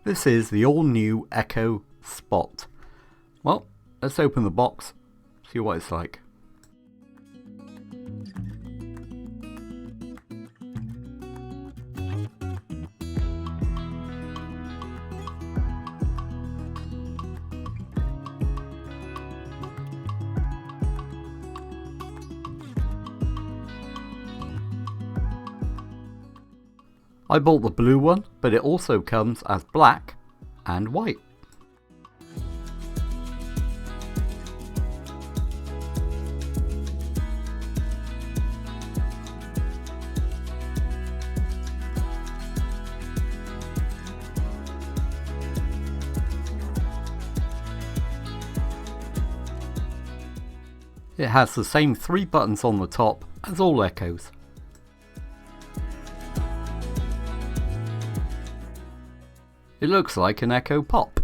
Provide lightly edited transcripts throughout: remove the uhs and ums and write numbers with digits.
This is the all-new Echo Spot. Well, let's open the box, see what it's like. I bought the blue one, but it also comes as black and white. It has the same 3 buttons on the top as all Echoes. It looks like an Echo Pop.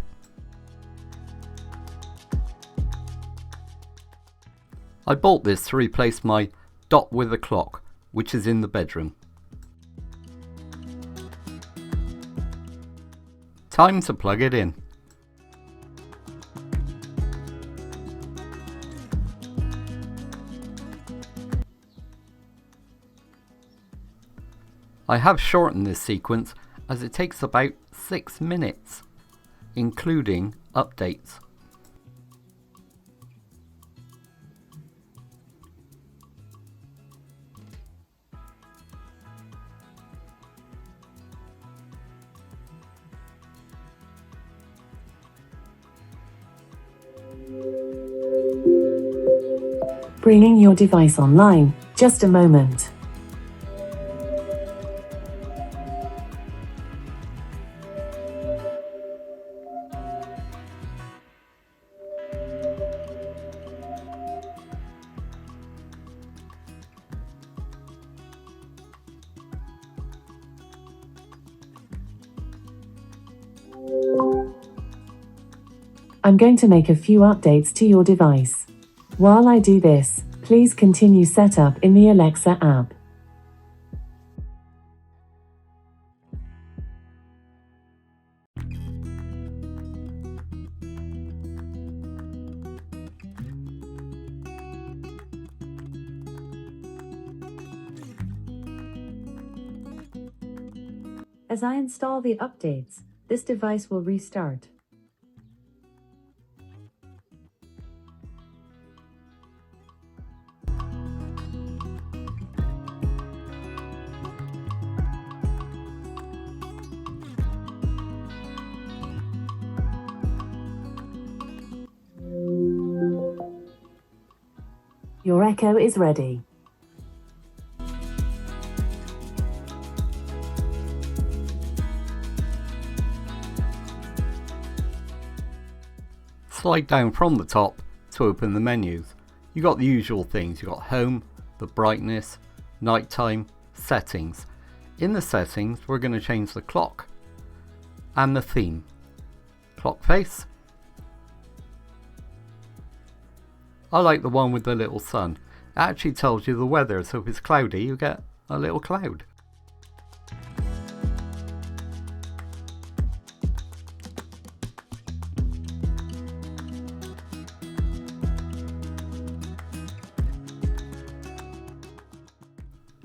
I bought this to replace my dot with a clock, which is in the bedroom. Time to plug it in. I have shortened this sequence as it takes about 6 minutes, including updates. Bringing your device online. Just a moment. I'm going to make a few updates to your device. While I do this, please continue setup in the Alexa app. As I install the updates, this device will restart. Your Echo is ready. Slide down from the top to open the menus. You got the usual things. You got home, the brightness, nighttime, settings. In the settings, we're going to change the clock and the theme. Clock face. I like the one with the little sun. It actually tells you the weather, so if it's cloudy, you get a little cloud.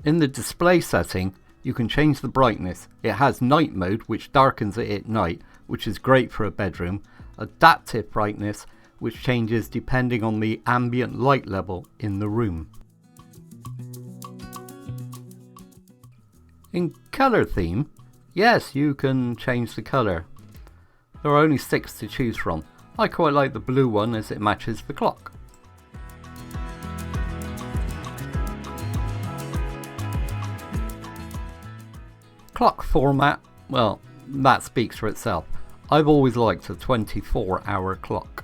In the display setting, you can change the brightness. It has night mode, which darkens it at night, which is great for a bedroom. Adaptive brightness, which changes depending on the ambient light level in the room. In color theme, yes, you can change the color. There are only 6 to choose from. I quite like the blue one as it matches the clock. Clock format, well, that speaks for itself. I've always liked a 24-hour clock.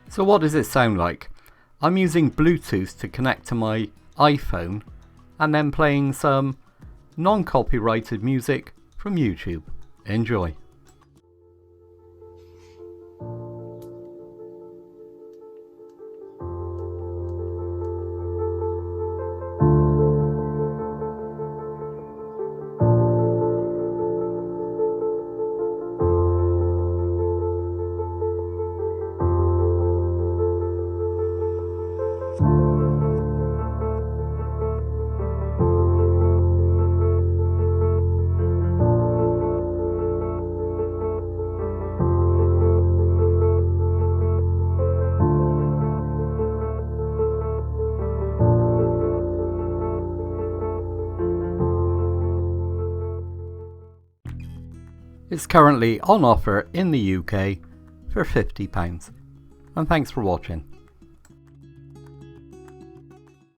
So what does it sound like? I'm using Bluetooth to connect to my iPhone and then playing some non-copyrighted music from YouTube. Enjoy. It's currently on offer in the UK for £50. And thanks for watching.